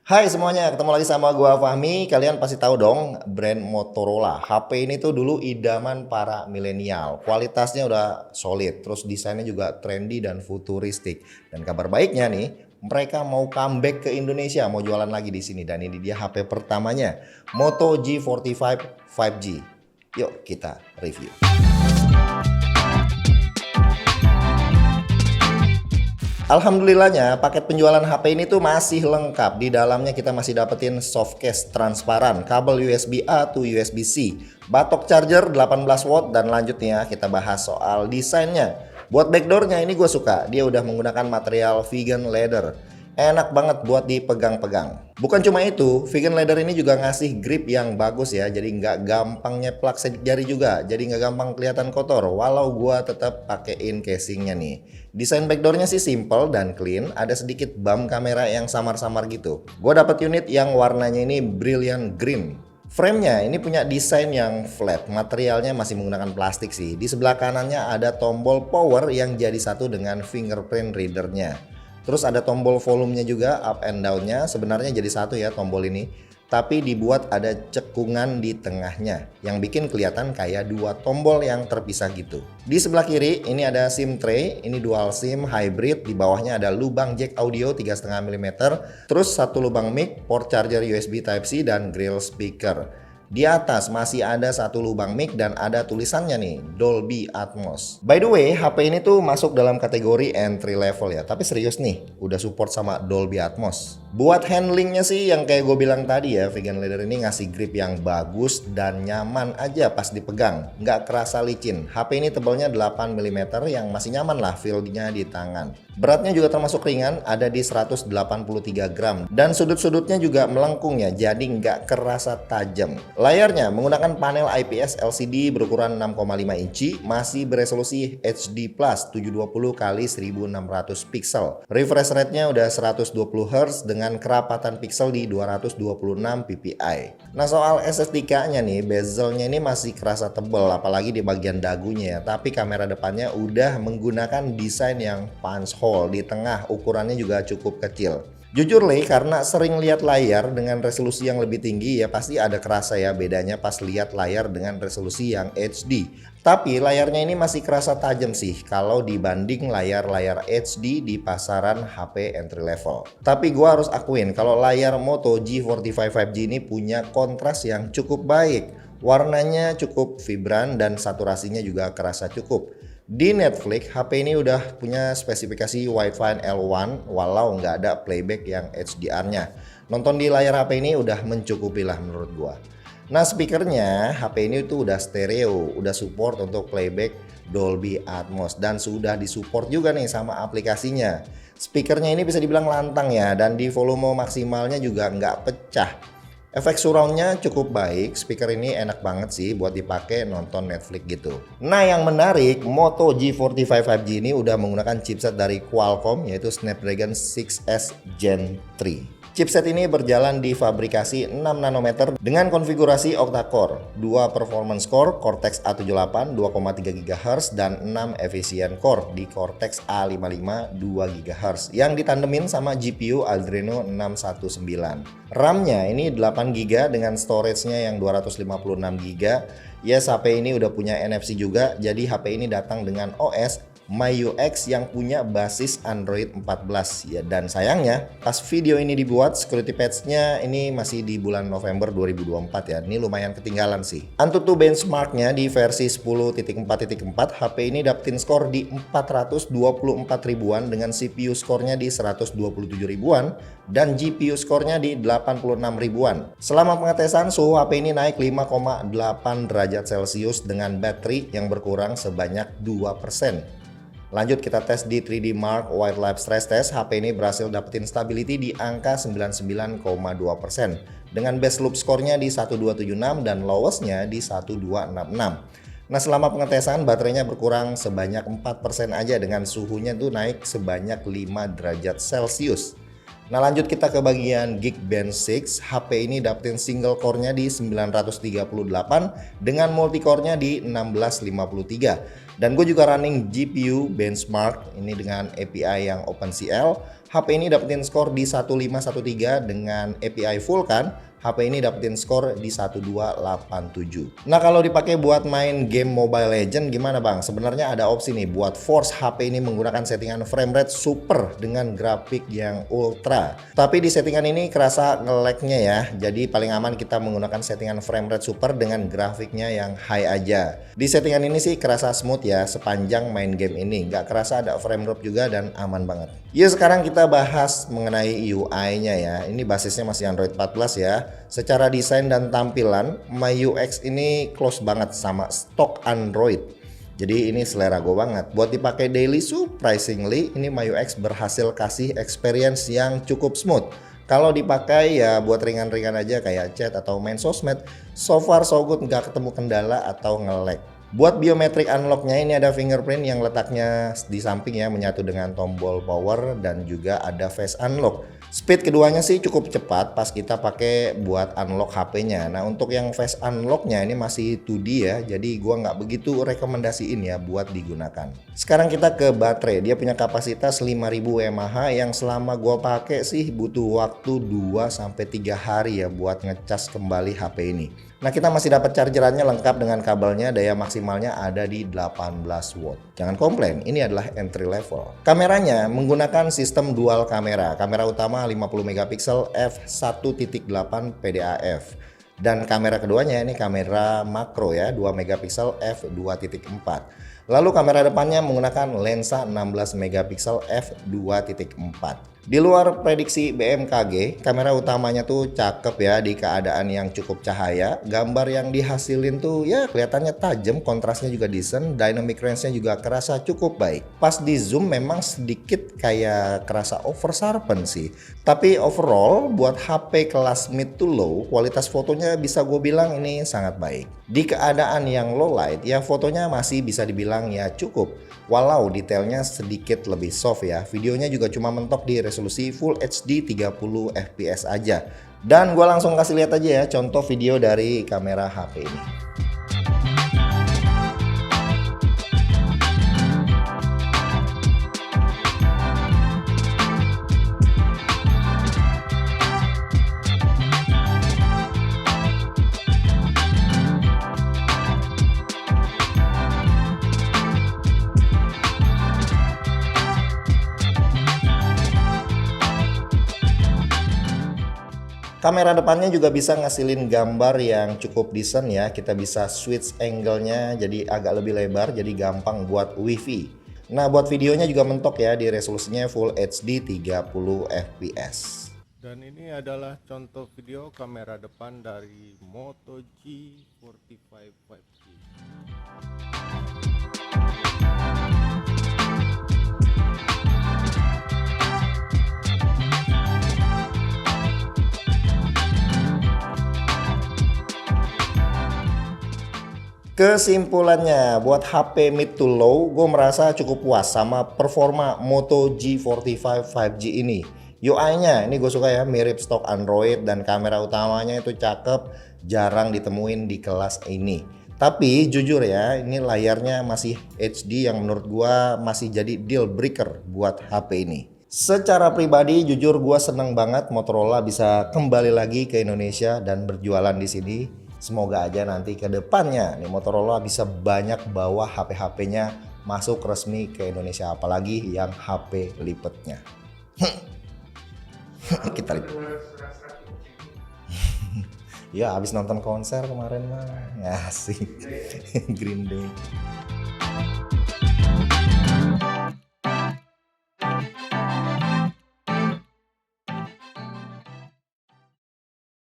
Hai semuanya, ketemu lagi sama gua Fahmi. Kalian pasti tahu dong brand Motorola. HP ini tuh dulu idaman para milenial. Kualitasnya udah solid, terus desainnya juga trendy dan futuristik. Dan kabar baiknya nih, mereka mau comeback ke Indonesia, mau jualan lagi di sini. Dan ini dia HP pertamanya, Moto G45 5G. Yuk kita review. Alhamdulillahnya paket penjualan HP ini tuh masih lengkap. Di dalamnya kita masih dapetin softcase transparan, kabel USB A to USB C, batok charger 18 watt, dan lanjutnya kita bahas soal desainnya. Buat backdoornya ini gue suka, dia udah menggunakan material vegan leather. Enak banget buat dipegang-pegang. Bukan cuma itu, vegan leather ini juga ngasih grip yang bagus ya, jadi nggak gampang nyeplak sidik jari juga, jadi nggak gampang kelihatan kotor. Walau gua tetap pakein casingnya nih. Desain backdoornya sih simple dan clean, ada sedikit bump kamera yang samar-samar gitu. Gua dapat unit yang warnanya ini brilliant green. Frame-nya ini punya desain yang flat, materialnya masih menggunakan plastik sih. Di sebelah kanannya ada tombol power yang jadi satu dengan fingerprint readernya. Terus ada tombol volumenya juga, up and down-nya sebenarnya jadi satu ya tombol ini. Tapi dibuat ada cekungan di tengahnya yang bikin kelihatan kayak dua tombol yang terpisah gitu. Di sebelah kiri ini ada SIM tray, ini dual SIM hybrid, di bawahnya ada lubang jack audio 3,5 mm, terus satu lubang mic, port charger USB Type-C dan grill speaker. Di atas masih ada satu lubang mic dan ada tulisannya nih, Dolby Atmos. By the way, HP ini tuh masuk dalam kategori entry level ya, tapi serius nih, udah support sama Dolby Atmos. Buat handlingnya sih yang kayak gue bilang tadi ya, vegan leather ini ngasih grip yang bagus dan nyaman aja pas dipegang, nggak kerasa licin. HP ini tebalnya 8 mm yang masih nyaman lah feel-nya di tangan. Beratnya juga termasuk ringan, ada di 183 gram, dan sudut-sudutnya juga melengkung ya, jadi nggak kerasa tajam. Layarnya menggunakan panel IPS LCD berukuran 6,5 inci, masih beresolusi HD Plus 720 x 1600 pixel. Refresh rate-nya udah 120 Hz dengan kerapatan pixel di 226 ppi. Nah soal SSD-nya nih, bezelnya ini masih kerasa tebel, apalagi di bagian dagunya ya. Tapi kamera depannya udah menggunakan desain yang punch hole di tengah, ukurannya juga cukup kecil. Jujur Le, karena sering lihat layar dengan resolusi yang lebih tinggi ya pasti ada kerasa ya bedanya pas lihat layar dengan resolusi yang HD. Tapi layarnya ini masih kerasa tajam sih kalau dibanding layar-layar HD di pasaran HP entry level. Tapi gua harus akuin kalau layar Moto G45 5G ini punya kontras yang cukup baik. Warnanya cukup vibran dan saturasinya juga kerasa cukup. Di Netflix, HP ini udah punya spesifikasi Wi-Fi L1 walau nggak ada playback yang HDR-nya. Nonton di layar HP ini udah mencukupi lah menurut gua. Nah speakernya, HP ini tuh udah stereo, udah support untuk playback Dolby Atmos dan sudah disupport juga nih sama aplikasinya. Speakernya ini bisa dibilang lantang ya, dan di volume maksimalnya juga nggak pecah. Efek surroundnya cukup baik, speaker ini enak banget sih buat dipakai nonton Netflix gitu. Nah yang menarik, Moto G45 5G ini udah menggunakan chipset dari Qualcomm yaitu Snapdragon 6S Gen 3. Chipset ini berjalan di fabrikasi 6 nanometer dengan konfigurasi octa-core, 2 performance core Cortex A78 2,3 GHz dan 6 efficient core di Cortex A55 2 GHz yang ditandemin sama GPU Adreno 619. RAM-nya ini 8 GB dengan storage-nya yang 256 GB. Yes, HP ini udah punya NFC juga, jadi HP ini datang dengan OS MyUX yang punya basis Android 14 ya. Dan sayangnya pas video ini dibuat, security patch-nya ini masih di bulan November 2024 ya. Ini lumayan ketinggalan sih. Antutu benchmark-nya di versi 10.4.4 HP ini dapetin skor di 424 ribuan dengan CPU skornya di 127 ribuan dan GPU skornya di 86 ribuan. Selama pengetesan suhu HP ini naik 5,8 derajat Celcius dengan baterai yang berkurang sebanyak 2%. Lanjut kita tes di 3D Mark Wildlife Stress Test. HP ini berhasil dapetin stability di angka 99,2% dengan base loop skornya di 1276 dan lowestnya di 1266. Nah selama pengetesan baterainya berkurang sebanyak 4% aja dengan suhunya tuh naik sebanyak 5 derajat Celcius. Nah lanjut kita ke bagian Geekbench 6. HP ini dapetin single core-nya di 938 dengan multi core-nya di 1653. Dan gue juga running GPU benchmark ini dengan API yang OpenCL. HP ini dapetin skor di 1513 dengan API Vulkan. HP ini dapetin skor di 1287. Nah kalau dipakai buat main game Mobile Legends gimana bang? Sebenarnya ada opsi nih buat force HP ini menggunakan settingan frame rate super dengan grafik yang ultra. Tapi di settingan ini kerasa nge-lag-nya ya. Jadi paling aman kita menggunakan settingan frame rate super dengan grafiknya yang high aja. Di settingan ini sih kerasa smooth ya sepanjang main game ini. Nggak kerasa ada frame drop juga dan aman banget. Yuk sekarang kita bahas mengenai UI-nya ya. Ini basisnya masih Android 14 ya. Secara desain dan tampilan, MyUX ini close banget sama stok Android. Jadi ini selera gue banget. Buat dipakai daily, surprisingly ini MyUX berhasil kasih experience yang cukup smooth. Kalau dipakai ya buat ringan-ringan aja kayak chat atau main sosmed, so far so good, nggak ketemu kendala atau nge-lag. Buat biometric unlock-nya ini ada fingerprint yang letaknya di samping ya, menyatu dengan tombol power dan juga ada face unlock. Speed keduanya sih cukup cepat pas kita pakai buat unlock HP-nya. Nah untuk yang face unlock-nya ini masih 2D ya, jadi gua nggak begitu rekomendasiin ya buat digunakan. Sekarang kita ke baterai, dia punya kapasitas 5000 mAh yang selama gua pakai sih butuh waktu 2-3 hari ya buat ngecas kembali HP ini. Nah kita masih dapat chargerannya lengkap dengan kabelnya, daya maksimalnya ada di 18 watt. Jangan komplain, ini adalah entry level. Kameranya menggunakan sistem dual kamera. Kamera utama 50 megapiksel f1.8 PDAF. Dan kamera keduanya ini kamera makro ya, 2 megapiksel f2.4. Lalu kamera depannya menggunakan lensa 16 megapiksel f2.4. Di luar prediksi BMKG, kamera utamanya tuh cakep ya di keadaan yang cukup cahaya. Gambar yang dihasilin tuh ya kelihatannya tajam, kontrasnya juga decent, dynamic range-nya juga kerasa cukup baik. Pas di zoom memang sedikit kayak kerasa over sharpen sih. Tapi overall buat HP kelas mid to low, kualitas fotonya bisa gue bilang ini sangat baik. Di keadaan yang low light, ya fotonya masih bisa dibilang ya cukup. Walau detailnya sedikit lebih soft ya. Videonya juga cuma mentok di resolusi Full HD 30 fps aja. Dan gue langsung kasih lihat aja ya contoh video dari kamera HP ini. Kamera depannya juga bisa ngasilin gambar yang cukup decent ya. Kita bisa switch angle-nya jadi agak lebih lebar, jadi gampang buat wifi. Nah buat videonya juga mentok ya, di resolusinya Full HD 30 fps. Dan ini adalah contoh video kamera depan dari Moto G45 5G. Kesimpulannya buat HP mid to low, gue merasa cukup puas sama performa Moto G45 5G ini. UI-nya ini gue suka ya, mirip stok Android dan kamera utamanya itu cakep, jarang ditemuin di kelas ini. Tapi jujur ya, ini layarnya masih HD yang menurut gue masih jadi deal breaker buat HP ini. Secara pribadi jujur gue seneng banget Motorola bisa kembali lagi ke Indonesia dan berjualan di sini. Semoga aja nanti ke depannya nih Motorola bisa banyak bawa HP-HP-nya masuk resmi ke Indonesia, apalagi yang HP lipetnya. Kita lihat. Ya habis nonton konser kemarin mah. Ya sih. Green Day.